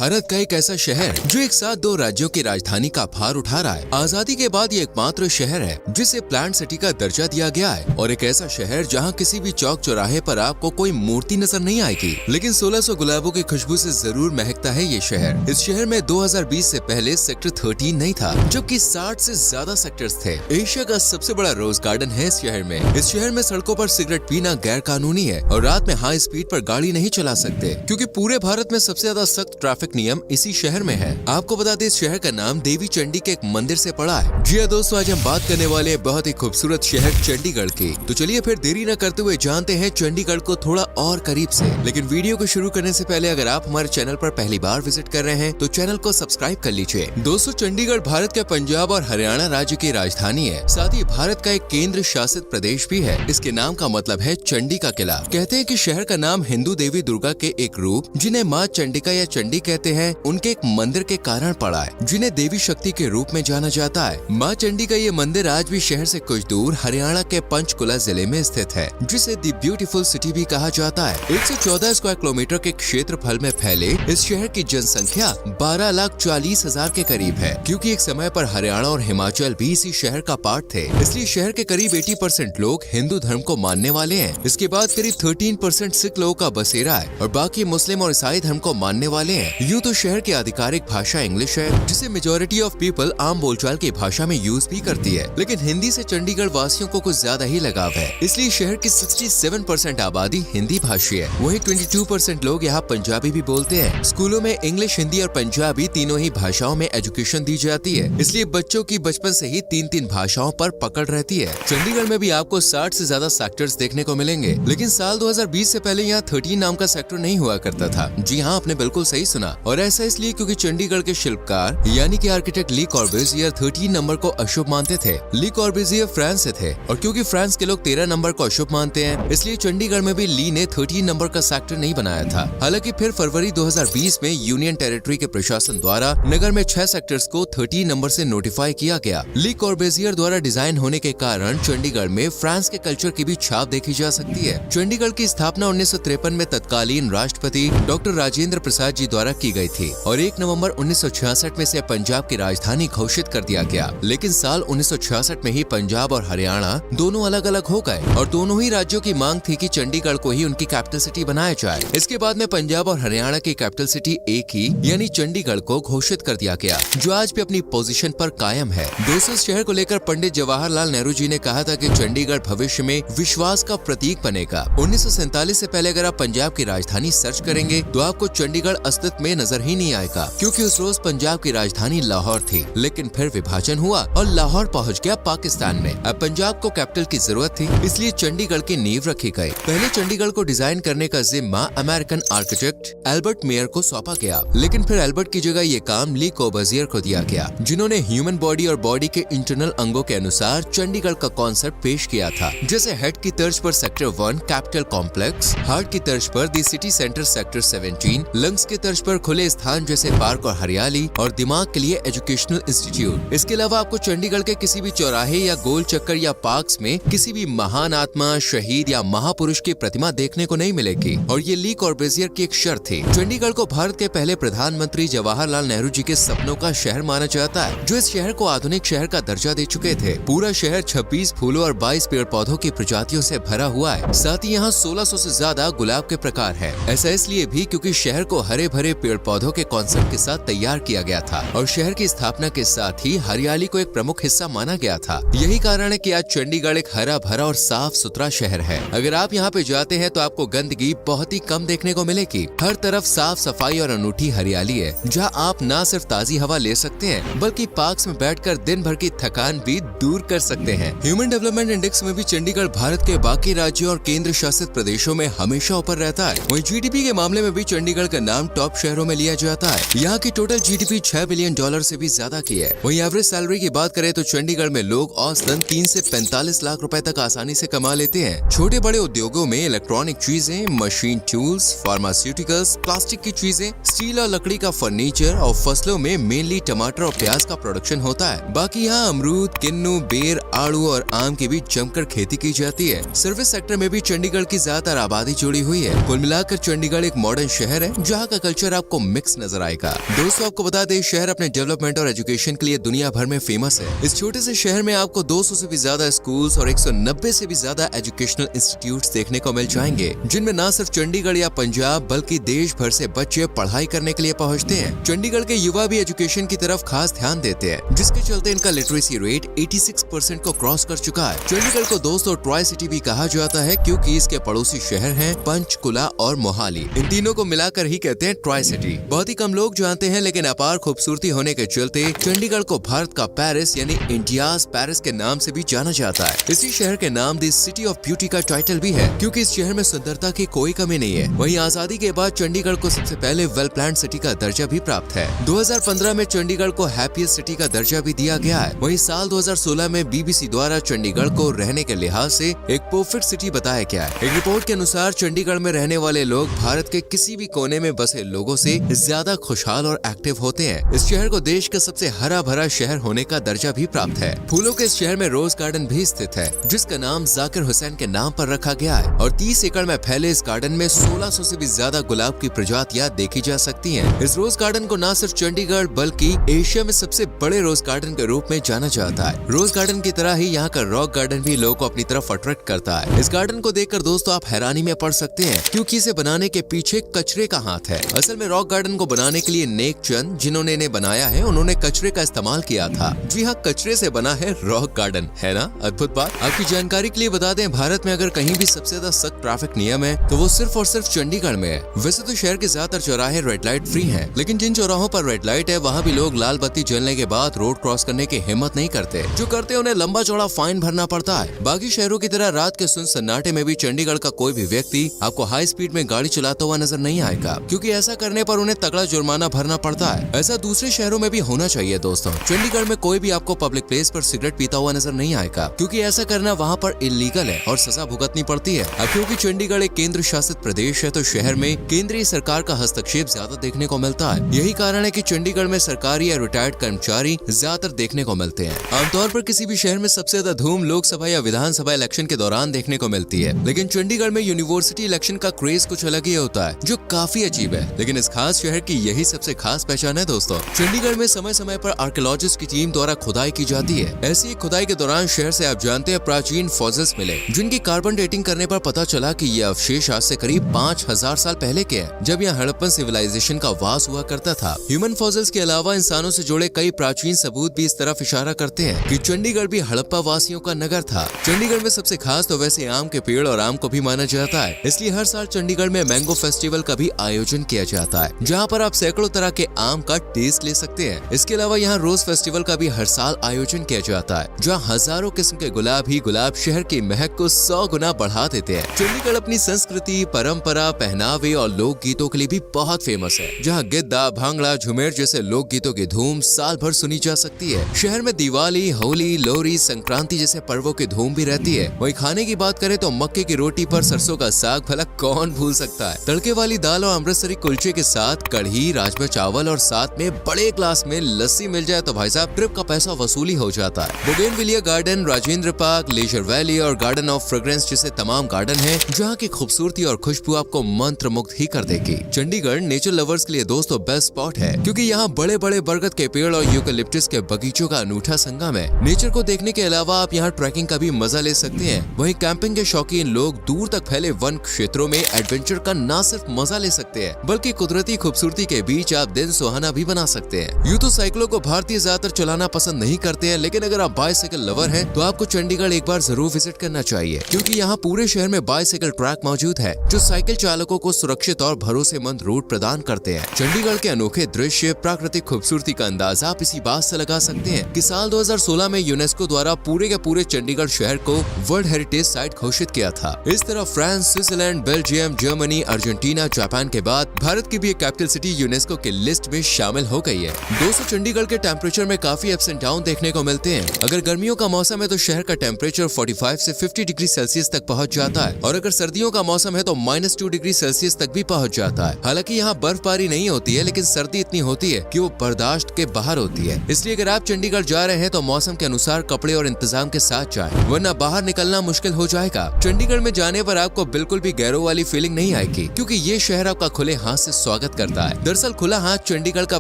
भारत का एक ऐसा शहर जो एक साथ दो राज्यों की राजधानी का भार उठा रहा है। आजादी के बाद ये एकमात्र शहर है जिसे प्लांट सिटी का दर्जा दिया गया है, और एक ऐसा शहर जहाँ किसी भी चौक चौराहे पर आपको कोई मूर्ति नजर नहीं आएगी, लेकिन 1600 गुलाबों की खुशबू से जरूर महकता है ये शहर। इस शहर में 2020 से पहले सेक्टर 13 नहीं था, जबकि 60 से ज्यादा सेक्टर्स थे। एशिया का सबसे बड़ा रोज गार्डन है इस शहर में। इस शहर में सड़कों पर सिगरेट पीना गैर कानूनी है और रात में हाई स्पीड पर गाड़ी नहीं चला सकते, क्योंकि पूरे भारत में सबसे ज्यादा सख्त ट्रैफिक नियम इसी शहर में है। आपको बता दें, इस शहर का नाम देवी चंडी के एक मंदिर से पड़ा है। जी हाँ दोस्तों, आज हम बात करने वाले हैं बहुत ही खूबसूरत शहर चंडीगढ़ की। तो चलिए फिर देरी न करते हुए जानते हैं चंडीगढ़ को थोड़ा और करीब से। लेकिन वीडियो को शुरू करने से पहले अगर आप हमारे चैनल पर पहली बार विजिट कर रहे हैं तो चैनल को सब्सक्राइब कर लीजिए। दोस्तों, चंडीगढ़ भारत के पंजाब और हरियाणा राज्य की राजधानी है, साथ ही भारत का एक केंद्र शासित प्रदेश भी है। इसके नाम का मतलब है चंडी का किला। कहते हैं कि शहर का नाम हिंदू देवी दुर्गा के एक रूप, जिन्हें माँ चंडिका या चंडी कहते हैं, उनके एक मंदिर के कारण पड़ा है, जिन्हें देवी शक्ति के रूप में जाना जाता है। माँ चंडी का ये मंदिर आज भी शहर से कुछ दूर हरियाणा के पंचकुला जिले में स्थित है, जिसे द ब्यूटीफुल सिटी भी कहा जाता है। 114 स्क्वायर किलोमीटर के क्षेत्रफल में फैले इस शहर की जनसंख्या 12,40,000 के करीब है, क्योंकि एक समय पर हरियाणा और हिमाचल भी इसी शहर का पार्ट थे। इसलिए शहर के करीब 80% लोग हिंदू धर्म को मानने वाले हैं। इसके बाद करीब 13% सिख लोगों का बसेरा है और बाकी मुस्लिम और ईसाई धर्म को मानने वाले हैं। यूँ तो शहर की आधिकारिक भाषा इंग्लिश है, जिसे मेजोरिटी ऑफ पीपल आम बोलचाल की भाषा में यूज भी करती है, लेकिन हिंदी से चंडीगढ़ वासियों को कुछ ज्यादा ही लगाव है। इसलिए शहर की 67% आबादी हिंदी भाषी है। वहीं 22% लोग यहाँ पंजाबी भी बोलते हैं। स्कूलों में इंग्लिश, हिंदी और पंजाबी तीनों ही भाषाओं में एजुकेशन दी जाती है, इसलिए बच्चों की बचपन से ही 3 भाषाओं पर पकड़ रहती है। चंडीगढ़ में भी आपको 60 से ज्यादा सेक्टर्स देखने को मिलेंगे, लेकिन साल 2020 से पहले यहाँ 13 नाम का सेक्टर नहीं हुआ करता था। जी हाँ, आपने बिल्कुल सही सुना, और ऐसा इसलिए क्योंकि चंडीगढ़ के शिल्पकार यानी कि आर्किटेक्ट ली कॉर्बुसियर 13 नंबर को अशुभ मानते थे। ली कॉर्बुसियर फ्रांस से थे, और क्योंकि फ्रांस के लोग 13 नंबर को अशुभ मानते हैं, इसलिए चंडीगढ़ में भी ली ने 13 नंबर का सेक्टर नहीं बनाया था। हालांकि फिर फरवरी 2020 में यूनियन टेरिटरी के प्रशासन द्वारा नगर में 6 सेक्टर्स को 13 नंबर से नोटिफाई किया गया। ली कॉर्बुसियर द्वारा डिजाइन होने के कारण चंडीगढ़ में फ्रांस के कल्चर की भी छाप देखी जा सकती है। चंडीगढ़ की स्थापना 1953 में तत्कालीन राष्ट्रपति डॉक्टर राजेंद्र प्रसाद जी द्वारा की गई थी, और 1 नवंबर 1966 में से पंजाब की राजधानी घोषित कर दिया गया। लेकिन साल 1966 में ही पंजाब और हरियाणा दोनों अलग अलग हो गए, और दोनों ही राज्यों की मांग थी कि चंडीगढ़ को ही उनकी कैपिटल सिटी बनाया जाए। इसके बाद में पंजाब और हरियाणा की कैपिटल सिटी एक ही यानी चंडीगढ़ को घोषित कर दिया गया, जो आज भी अपनी पोजीशन पर कायम है। दोस्तों, इस शहर को लेकर पंडित जवाहरलाल नेहरू जी ने कहा था कि चंडीगढ़ भविष्य में विश्वास का प्रतीक बनेगा। 1947 से पहले अगर आप पंजाब की राजधानी सर्च करेंगे तो आपको चंडीगढ़ अस्तित्व में नजर ही नहीं आएगा, क्योंकि उस रोज पंजाब की राजधानी लाहौर थी। लेकिन फिर विभाजन हुआ और लाहौर पहुंच गया पाकिस्तान में। अब पंजाब को कैपिटल की जरूरत थी, इसलिए चंडीगढ़ की नींव रखी गई। पहले चंडीगढ़ को डिजाइन करने का जिम्मा अमेरिकन आर्किटेक्ट एल्बर्ट मेयर को सौंपा गया, लेकिन फिर एल्बर्ट की जगह ये काम ली कॉर्बुसियर को दिया गया, जिन्होंने ह्यूमन बॉडी और बॉडी के इंटरनल अंगों के अनुसार चंडीगढ़ का कॉन्सेप्ट पेश किया था। जैसे हेड की तर्ज पर सेक्टर 1 कैपिटल कॉम्प्लेक्स, हार्ट की तर्ज पर दी सिटी सेंटर सेक्टर 17, लंग्स की तर्ज पर खुले स्थान जैसे पार्क और हरियाली, और दिमाग के लिए एजुकेशनल इंस्टीट्यूट। इसके अलावा आपको चंडीगढ़ के किसी भी चौराहे या गोल चक्कर या पार्क्स में किसी भी महान आत्मा, शहीद या महापुरुष की प्रतिमा देखने को नहीं मिलेगी, और ये ली कॉर्बुसियर की एक शर्त थी। चंडीगढ़ को भारत के पहले प्रधानमंत्री जवाहरलाल नेहरू जी के सपनों का शहर माना जाता है, जो इस शहर को आधुनिक शहर का दर्जा दे चुके थे। पूरा शहर 26 फूलों और 22 पेड़ पौधों की प्रजातियों से भरा हुआ है। साथ ही यहाँ 1600 से ज्यादा गुलाब के प्रकार है। ऐसा इसलिए भी क्योंकि शहर को हरे भरे पेड़ पौधों के कॉन्सेप्ट के साथ तैयार किया गया था, और शहर की स्थापना के साथ ही हरियाली को एक प्रमुख हिस्सा माना गया था। यही कारण है कि आज चंडीगढ़ एक हरा भरा और साफ सुथरा शहर है। अगर आप यहाँ पे जाते हैं तो आपको गंदगी बहुत ही कम देखने को मिलेगी। हर तरफ साफ सफाई और अनूठी हरियाली है, जहाँ आप न सिर्फ ताजी हवा ले सकते हैं, बल्कि पार्क्स में बैठकर दिन भर की थकान भी दूर कर सकते हैं। ह्यूमन डेवलपमेंट इंडेक्स में भी चंडीगढ़ भारत के बाकी राज्यों और केंद्र शासित प्रदेशों में हमेशा ऊपर रहता है। वहीं जीडीपी के मामले में भी चंडीगढ़ का नाम टॉप शहरों में लिया जाता है। यहाँ की टोटल जीडीपी $6 बिलियन से भी ज्यादा की है। वहीं एवरेज सैलरी की बात करें तो चंडीगढ़ में लोग औसतन 3 से 45 लाख रुपए तक आसानी से कमा लेते हैं। छोटे बड़े उद्योगों में इलेक्ट्रॉनिक चीजें, मशीन टूल्स, फार्मास्यूटिकल्स, प्लास्टिक की चीजें, स्टील और लकड़ी का फर्नीचर, और फसलों में मेनली टमाटर और प्याज का प्रोडक्शन होता है। बाकी यहाँ अमरूद, किन्नू, बेर, आड़ू और आम की भी जमकर खेती की जाती है। सर्विस सेक्टर में भी चंडीगढ़ की ज्यादातर आबादी जुड़ी हुई है। कुल मिलाकर चंडीगढ़ एक मॉडर्न शहर है, जहाँ का कल्चर आप आपको मिक्स नजर आएगा। दोस्तों आपको बता दें, शहर अपने डेवलपमेंट और एजुकेशन के लिए दुनिया भर में फेमस है। इस छोटे से शहर में आपको 200 से भी ज्यादा स्कूल्स और 190 से भी ज्यादा एजुकेशनल इंस्टीट्यूट्स देखने को मिल जाएंगे, जिनमें न सिर्फ चंडीगढ़ या पंजाब बल्कि देश भर से बच्चे पढ़ाई करने के लिए पहुँचते हैं। चंडीगढ़ के युवा भी एजुकेशन की तरफ खास ध्यान देते हैं, जिसके चलते इनका लिटरेसी रेट 86% को क्रॉस कर चुका है। चंडीगढ़ को दोस्तों ट्राई सिटी भी कहा जाता है, क्योंकि इसके पड़ोसी शहर हैं पंचकुला और मोहाली। इन तीनों को मिलाकर ही कहते हैं ट्राई सिटी। बहुत ही कम लोग जानते हैं, लेकिन अपार खूबसूरती होने के चलते चंडीगढ़ को भारत का पेरिस यानी इंडियाज पेरिस के नाम से भी जाना जाता है। इसी शहर के नाम दी सिटी ऑफ ब्यूटी का टाइटल भी है, क्योंकि इस शहर में सुंदरता की कोई कमी नहीं है। वहीं आजादी के बाद चंडीगढ़ को सबसे पहले वेल प्लान्ड सिटी का दर्जा भी प्राप्त है। 2015 में चंडीगढ़ को हैप्पीएस्ट सिटी का दर्जा भी दिया गया है। वहीं साल 2016 में BBC द्वारा चंडीगढ़ को रहने के लिहाज से एक परफेक्ट सिटी बताया गया है। एक रिपोर्ट के अनुसार चंडीगढ़ में रहने वाले लोग भारत के किसी भी कोने में बसे लोगों से ज्यादा खुशहाल और एक्टिव होते हैं। इस शहर को देश का सबसे हरा भरा शहर होने का दर्जा भी प्राप्त है। फूलों के इस शहर में रोज गार्डन भी स्थित है, जिसका नाम जाकिर हुसैन के नाम पर रखा गया है। और 30 एकड़ में फैले इस गार्डन में 1600 से भी ज्यादा गुलाब की प्रजातियां देखी जा सकती हैं। इस रोज गार्डन को न सिर्फ चंडीगढ़ बल्कि एशिया में सबसे बड़े रोज गार्डन के रूप में जाना जाता है। रोज गार्डन की तरह ही यहाँ का रॉक गार्डन भी लोगों को अपनी तरफ अट्रैक्ट करता है। इस गार्डन को देखकर दोस्तों आप हैरानी में पड़ सकते हैं, क्योंकि इसे बनाने के पीछे कचरे का हाथ है। असल में रॉक गार्डन को बनाने के लिए नेक चंद जिन्होंने इन्हें बनाया है, उन्होंने कचरे का इस्तेमाल किया था। जी हाँ, कचरे से बना है रॉक गार्डन, है ना अद्भुत बात। आपकी जानकारी के लिए बता दें, भारत में अगर कहीं भी सबसे ज्यादा सख्त ट्रैफिक नियम है तो वो सिर्फ और सिर्फ चंडीगढ़ में है। वैसे तो शहर के ज्यादातर चौराहे रेड लाइट फ्री हैं, लेकिन जिन चौराहों पर रेड लाइट है वहाँ भी लोग लाल बत्ती जलने के बाद रोड क्रॉस करने की हिम्मत नहीं करते। जो करते उन्हें लंबा चौड़ा फाइन भरना पड़ता है। बाकी शहरों की तरह रात के सुन सन्नाटे में भी चंडीगढ़ का कोई भी व्यक्ति आपको हाई स्पीड में गाड़ी चलाता हुआ नजर नहीं आएगा, क्योंकि ऐसा करने पर उन्हें तगड़ा जुर्माना भरना पड़ता है। ऐसा दूसरे शहरों में भी होना चाहिए दोस्तों। चंडीगढ़ में कोई भी आपको पब्लिक प्लेस पर सिगरेट पीता हुआ नजर नहीं आएगा, क्योंकि ऐसा करना वहाँ पर इलीगल है और सजा भुगतनी पड़ती है। अब क्योंकि चंडीगढ़ एक केंद्र शासित प्रदेश है, तो शहर में केंद्रीय सरकार का हस्तक्षेप ज्यादा देखने को मिलता है। यही कारण है कि चंडीगढ़ में सरकारी या रिटायर्ड कर्मचारी ज्यादातर देखने को मिलते हैं। आमतौर पर किसी भी शहर में सबसे ज्यादा धूम लोकसभा या विधानसभा इलेक्शन के दौरान देखने को मिलती है, लेकिन चंडीगढ़ में यूनिवर्सिटी इलेक्शन का क्रेज कुछ अलग ही होता है, जो काफी अजीब है। लेकिन इस खास शहर की यही सबसे खास पहचान है दोस्तों। चंडीगढ़ में समय समय पर आर्कियोलॉजिस्ट की टीम द्वारा खुदाई की जाती है। ऐसी खुदाई के दौरान शहर से आप जानते हैं प्राचीन फॉसिल्स मिले, जिनकी कार्बन डेटिंग करने पर पता चला कि ये अवशेष आज से करीब 5000 साल पहले के हैं, जब यहाँ हड़प्पन सिविलाइजेशन का वास हुआ करता था। ह्यूमन फॉसिल्स के अलावा इंसानों से जुड़े कई प्राचीन सबूत भी इस तरफ इशारा करते हैं कि चंडीगढ़ भी हड़प्पा वासियों का नगर था। चंडीगढ़ में सबसे खास तो वैसे आम के पेड़ और आम को भी माना जाता है, इसलिए हर साल चंडीगढ़ में मैंगो फेस्टिवल का भी आयोजन किया जाता है, जहाँ पर आप सैकड़ों तरह के आम का टेस्ट ले सकते हैं। इसके अलावा यहाँ रोज फेस्टिवल का भी हर साल आयोजन किया जाता है, जहाँ हजारों किस्म के गुलाब ही गुलाब शहर की महक को 100 गुना बढ़ा देते हैं। चंडीगढ़ अपनी संस्कृति, परंपरा, पहनावे और लोक गीतों के लिए भी बहुत फेमस है, जहाँ गिद्दा, भांगड़ा, झुमेर जैसे लोक गीतों की धूम साल भर सुनी जा सकती है। शहर में दिवाली, होली, लोहड़ी, संक्रांति जैसे पर्वों की धूम भी रहती है। वहीं खाने की बात करें तो मक्के की रोटी पर सरसों का साग भला कौन भूल सकता है। तड़के वाली दाल और अमृतसरी कुलचे के साथ कढ़ी, राजमा चावल और साथ में बड़े ग्लास में लस्सी मिल जाए तो भाई साहब ट्रिप का पैसा वसूली हो जाता है। Bougainvillea garden, Rajendra park, leisure valley और गार्डन ऑफ फ्रेग्रेंस जैसे तमाम गार्डन हैं, जहाँ की खूबसूरती और खुशबू आपको मंत्र मुग्ध ही कर देगी। चंडीगढ़ नेचर लवर्स के लिए दोस्तों बेस्ट स्पॉट है, क्योंकि यहाँ बड़े बड़े बरगद के पेड़ और यूकेलिप्टस के बगीचों का अनूठा संगम है। नेचर को देखने के अलावा आप यहाँ ट्रैकिंग का भी मजा ले सकते हैं। वहीं कैंपिंग के शौकीन लोग दूर तक फैले वन क्षेत्रों में एडवेंचर का न सिर्फ मजा ले सकते हैं, बल्कि कुदरती खूबसूरती के बीच आप दिन सुहाना भी बना सकते हैं। यूं तो साइकिलों को भारतीय ज्यादातर चलाना पसंद नहीं करते हैं, लेकिन अगर आप बाइसाइकिल लवर हैं तो आपको चंडीगढ़ एक बार जरूर विजिट करना चाहिए, क्योंकि यहाँ पूरे शहर में बाइसाइकिल ट्रैक मौजूद है, जो साइकिल चालकों को सुरक्षित और भरोसेमंद रूट प्रदान करते हैं। चंडीगढ़ के अनोखे दृश्य, प्राकृतिक खूबसूरती का अंदाजा आप इसी बात से लगा सकते हैं कि साल 2016 में यूनेस्को द्वारा पूरे के पूरे चंडीगढ़ शहर को वर्ल्ड हेरिटेज साइट घोषित किया था। इस तरह France, Switzerland, Belgium, Germany, Argentina, Japan के बाद भारत की भी एक कैपिटल सिटी यूनेस्को की लिस्ट में शामिल हो गई है। दोस्तों चंडीगढ़ के टेम्परेचर में काफी अप्स एंड डाउन देखने को मिलते हैं। अगर गर्मियों का मौसम है तो शहर का टेम्परेचर 45 से 50 डिग्री सेल्सियस तक पहुंच जाता है, और अगर सर्दियों का मौसम है तो -2 डिग्री सेल्सियस तक भी पहुंच जाता है। हालांकि यहाँ बर्फबारी नहीं होती है, लेकिन सर्दी इतनी होती है कि वो बर्दाश्त के बाहर होती है। इसलिए अगर आप चंडीगढ़ जा रहे हैं तो मौसम के अनुसार कपड़े और इंतजाम के साथ जाएं, वरना बाहर निकलना मुश्किल हो जाएगा। चंडीगढ़ में जाने पर आपको बिल्कुल भी गैरों वाली फीलिंग नहीं आएगी, क्योंकि ये शहर आपका खुले हाथ हाथ से स्वागत करता है। दरअसल खुला हाथ चंडीगढ़ का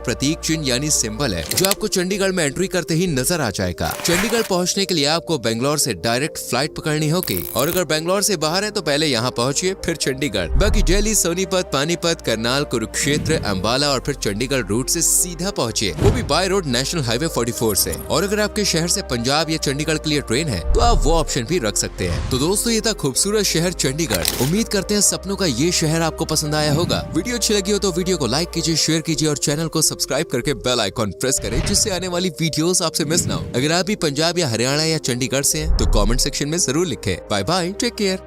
प्रतीक चिन्ह यानी सिंबल है, जो आपको चंडीगढ़ में एंट्री करते ही नजर आ जाएगा। चंडीगढ़ पहुंचने के लिए आपको बेंगलोर से डायरेक्ट फ्लाइट पकड़नी होगी, और अगर बेंगलोर से बाहर है तो पहले यहाँ पहुंचिए फिर चंडीगढ़। बाकी दिल्ली, सोनीपत, पानीपत, करनाल, कुरुक्षेत्र, अम्बाला और फिर चंडीगढ़ रूट से सीधा पहुंचिए, वो भी बाय रोड नेशनल हाईवे 44 से। और अगर आपके शहर से पंजाब या चंडीगढ़ के लिए ट्रेन है तो आप वो ऑप्शन भी रख सकते हैं। तो दोस्तों, ये था खूबसूरत शहर चंडीगढ़। उम्मीद करते हैं सपनों का ये शहर आपको पसंद आया होगा। वीडियो अच्छी लगी हो तो वीडियो को लाइक कीजिए, शेयर कीजिए और चैनल को सब्सक्राइब करके बेल आइकॉन प्रेस करें, जिससे आने वाली वीडियोस आपसे मिस ना हो। अगर आप भी पंजाब या हरियाणा या चंडीगढ़ से हैं तो कमेंट सेक्शन में जरूर लिखें। Bye bye, take care.